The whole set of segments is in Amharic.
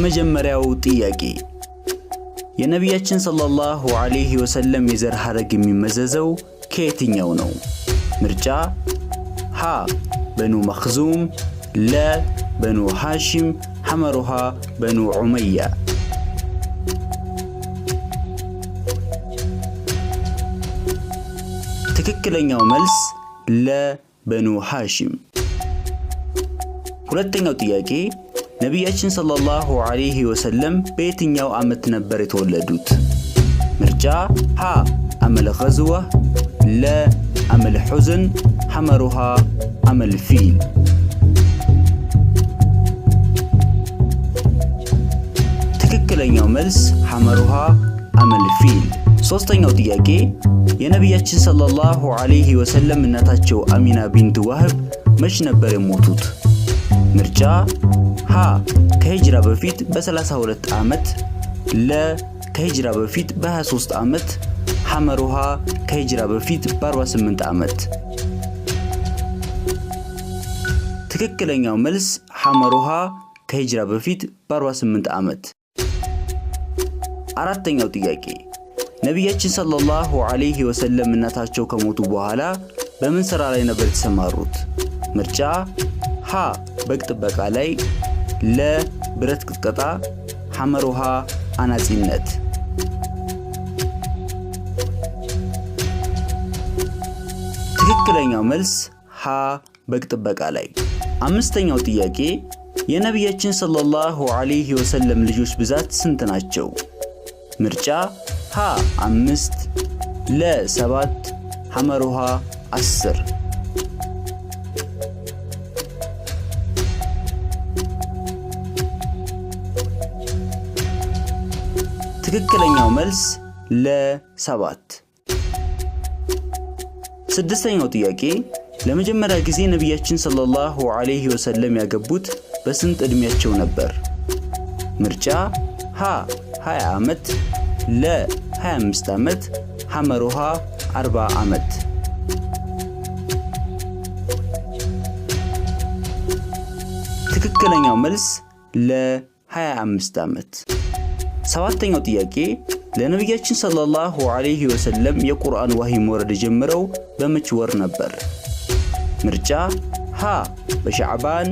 የመጀመሪያው ጥያቄ የነቢያችን ሰለላሁ ዐለይሂ ወሰለም የዘር ሐረግ የሚመዘዘው ከየትኛው ነው? ምርጫ ሀ በኑ መኽዙም፣ ለ በኑ ሃሺም፣ ሐመሩሃ በኑ ዑመያ። ትክክለኛው መልስ ለ በኑ ሃሺም። ሁለተኛው ጥያቄ ነቢያችን ሰለላሁ ዐለይሂ ወሰለም በየትኛው ዓመት ነበር የተወለዱት? ምርጫ ሀ ዓመል ገዝዋ፣ ለ ዓመል ሑዝን፣ ሐመሩሃ ዓመል ፊል። ትክክለኛው መልስ ሐመሩሃ ዓመል ፊል። ሶስተኛው ጥያቄ የነቢያችን ሰለላሁ ዐለይሂ ወሰለም እናታቸው አሚና ቢንት ዋህብ መች ነበር የሞቱት? ምርጫ ሀ ከሂጅራ በፊት በ32 ዓመት፣ ለ ከሂጅራ በፊት በ23 ዓመት፣ ሐመሩሃ ከሂጅራ በፊት በ48 ዓመት። ትክክለኛው መልስ ሐመሩሃ ከሂጅራ በፊት በ48 ዓመት። አራተኛው ጥያቄ ነቢያችን ሰለላሁ ዐለይሂ ወሰለም እናታቸው ከሞቱ በኋላ በምን ሥራ ላይ ነበር የተሰማሩት? ምርጫ ሀ በግ ጥበቃ ላይ፣ ለ ብረት ቅጥቀጣ፣ ሐመሩሃ አናጺነት። ትክክለኛው መልስ ሀ በግ ጥበቃ ላይ። አምስተኛው ጥያቄ የነቢያችን ሰለላሁ ዐለይሂ ወሰለም ልጆች ብዛት ስንት ናቸው? ምርጫ ሀ 5፣ ለ 7፣ ሐመሩሃ 10። ትክክለኛው መልስ ለ7። ስድስተኛው ጥያቄ ለመጀመሪያ ጊዜ ነቢያችን ሰለላሁ ዐለይሂ ወሰለም ያገቡት በስንት ዕድሜያቸው ነበር? ምርጫ ሀ 20 ዓመት፣ ለ 25 ዓመት፣ ሐመሩሃ 40 ዓመት። ትክክለኛው መልስ ለ 25 ዓመት። ሰባተኛው ጥያቄ ለነቢያችን ሰለላሁ ዐለይሂ ወሰለም የቁርአን ወህይ መውረድ የጀመረው በመች ወር ነበር? ምርጫ ሀ በሸዕባን፣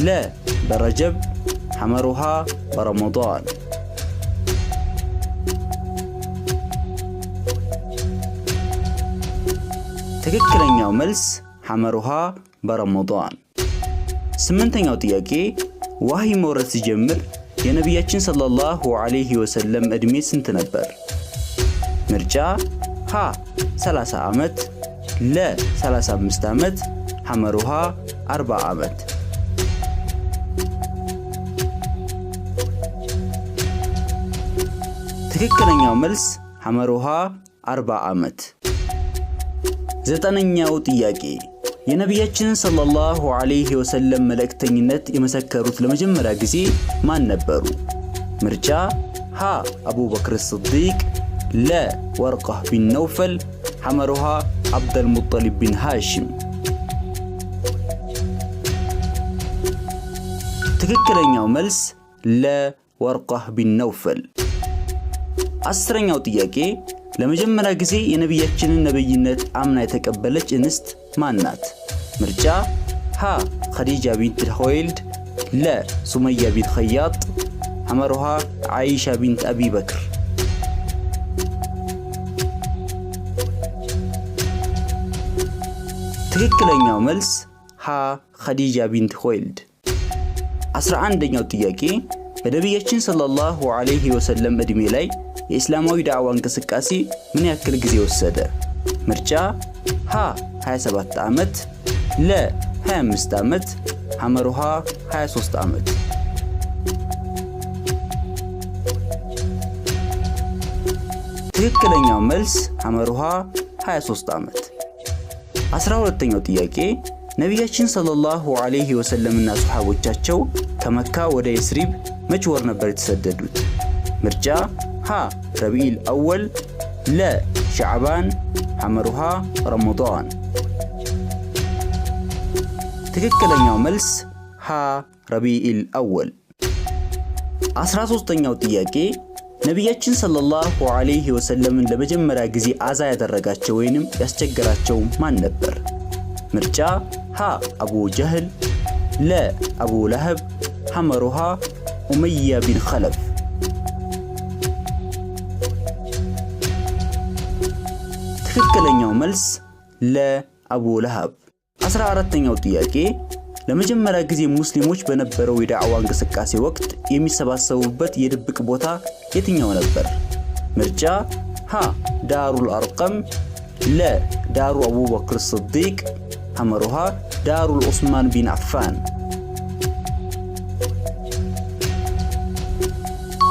ለ በረጀብ፣ ሐመሩሃ በረመዳን። ትክክለኛው መልስ ሐመሩሃ በረመዳን። ስምንተኛው ጥያቄ ወህይ መውረድ ሲጀምር የነቢያችን ሰለላሁ ዐለይሂ ወሰለም ዕድሜ ስንት ነበር? ምርጫ ሀ 30 ዓመት፣ ለ 35 ዓመት፣ ሐመሩሃ 40 ዓመት። ትክክለኛው መልስ ሐመሩሃ 40 ዓመት። ዘጠነኛው ጥያቄ የነቢያችንን ሰለላሁ ዐለይሂ ወሰለም መልእክተኝነት የመሰከሩት ለመጀመሪያ ጊዜ ማን ነበሩ? ምርጫ ሀ አቡበክር ስዲቅ፣ ለ ወርቀህ ቢን ነውፈል፣ ሐመሩሃ አብደልሙጠሊብ ቢን ሃሺም። ትክክለኛው መልስ ለ ወርቀህ ቢን ነውፈል። አስረኛው ጥያቄ ለመጀመሪያ ጊዜ የነቢያችንን ነብይነት አምና የተቀበለች እንስት ማን ናት? ምርጫ ሀ ኸዲጃ ቢንት ኹወይልድ፣ ለ ሱመያ ቢንት ኸያጥ፣ ሐመሩሃ አይሻ ቢንት አቢ በክር። ትክክለኛው መልስ ሀ ኸዲጃ ቢንት ኹወይልድ። 11ኛው ጥያቄ በነቢያችን ሰለላሁ ዐለይሂ ወሰለም ዕድሜ ላይ የእስላማዊ ዳዕዋ እንቅስቃሴ ምን ያክል ጊዜ ወሰደ? ምርጫ ሀ 27 ዓመት፣ ለ 25 ዓመት፣ ሐመሩሃ 23 ዓመት። ትክክለኛው መልስ ሐመሩሃ 23 ዓመት። 12ኛው ጥያቄ ነቢያችን ሰለላሁ ዐለይሂ ወሰለምና ሱሐቦቻቸው ከመካ ወደ የስሪብ መች ወር ነበር የተሰደዱት? ምርጫ ሀ ረቢኢል አወል፣ ለ ሸዕባን፣ ሐመሩሃ ረመዳን። ትክክለኛው መልስ ሀ ረቢኢል አወል። 13ኛው ጥያቄ ነቢያችን ሰለላሁ ዐለይሂ ወሰለምን ለመጀመሪያ ጊዜ አዛ ያደረጋቸው ወይንም ያስቸገራቸው ማን ነበር? ምርጫ ሀ አቡ ጀህል፣ ለ አቡ ለሀብ፣ ሐመሩሃ ኡመያ ቢን ኸለፍ። ትክክለኛው መልስ ለ አቡ ለሀብ። 14ኛው ጥያቄ ለመጀመሪያ ጊዜ ሙስሊሞች በነበረው የዳዕዋ እንቅስቃሴ ወቅት የሚሰባሰቡበት የድብቅ ቦታ የትኛው ነበር? ምርጫ ሀ ዳሩል አርቀም፣ ለ ዳሩ አቡበክር ስዲቅ፣ ሐመሩሃ ዳሩል ዑስማን ቢን አፋን።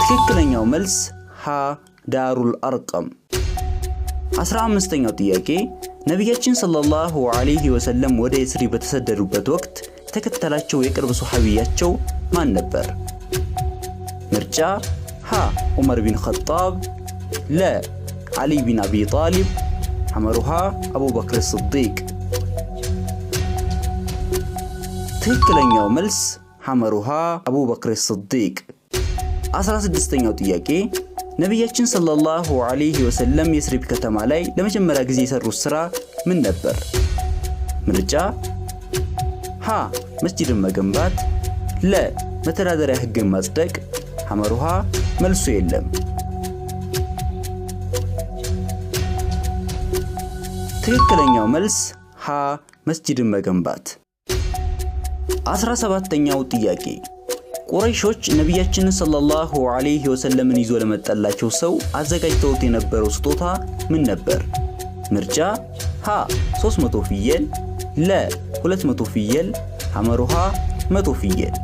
ትክክለኛው መልስ ሀ ዳሩል አርቀም። 15ኛው ጥያቄ ነቢያችን ሰለላሁ ዐለይሂ ወሰለም ወደ የስሪ በተሰደዱበት ወቅት የተከተላቸው የቅርብ ሱሐቢያቸው ማን ነበር? ምርጫ ሀ ዑመር ቢን ኸጣብ፣ ለ ዓሊ ቢን አቢ ጣሊብ፣ ሐመሩሃ አቡበክር ስዲቅ። ትክክለኛው መልስ ሐመሩሃ አቡበክር ስዲቅ። 16ኛው ጥያቄ ነቢያችን ሰለላሁ ዐለይሂ ወሰለም የስሪብ ከተማ ላይ ለመጀመሪያ ጊዜ የሰሩት ስራ ምን ነበር? ምርጫ ሀ መስጂድን መገንባት፣ ለ መተዳደሪያ ህግን ማጽደቅ፣ ሐመሩሃ መልሱ የለም። ትክክለኛው መልስ ሀ መስጂድን መገንባት። 17ኛው ጥያቄ ቁረይሾች ነቢያችንን ሰለላሁ ዐለይሂ ወሰለምን ይዞ ለመጣላቸው ሰው አዘጋጅተውት የነበረው ስጦታ ምን ነበር? ምርጫ ሀ 300 ፍየል፣ ለ 200 ፍየል፣ ሐመሩሃ 100 ፍየል።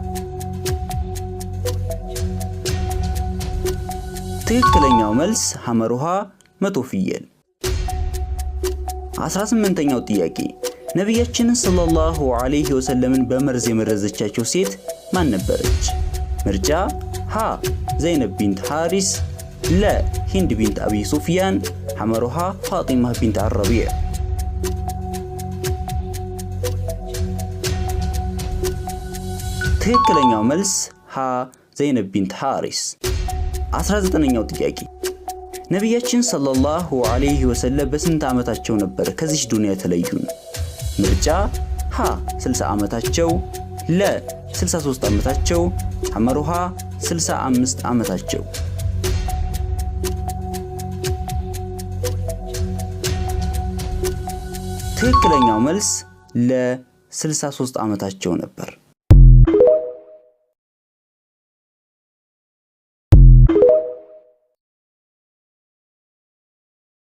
ትክክለኛው መልስ ሐመሩሃ 100 ፍየል። 18ኛው ጥያቄ ነቢያችንን ሰለላሁ ዐለይሂ ወሰለምን በመርዝ የመረዘቻቸው ሴት ማን ነበረች? ምርጫ ሀ ዘይነብ ቢንት ሐሪስ፣ ለ ሂንድ ቢንት አቢ ሱፊያን፣ ሐመሩሃ ፋጢማ ቢንት አረቢዕ። ትክክለኛው መልስ ሀ ዘይነብ ቢንት ሐሪስ። 19ኛው ጥያቄ ነቢያችን ሰለላሁ ዐለይሂ ወሰለም በስንት ዓመታቸው ነበር ከዚህ ዱንያ የተለዩን? ምርጫ ሀ 60 ዓመታቸው፣ ለ 63 ዓመታቸው፣ ሐመሩሃ 65 ዓመታቸው። ትክክለኛው መልስ ለ 63 ዓመታቸው ነበር።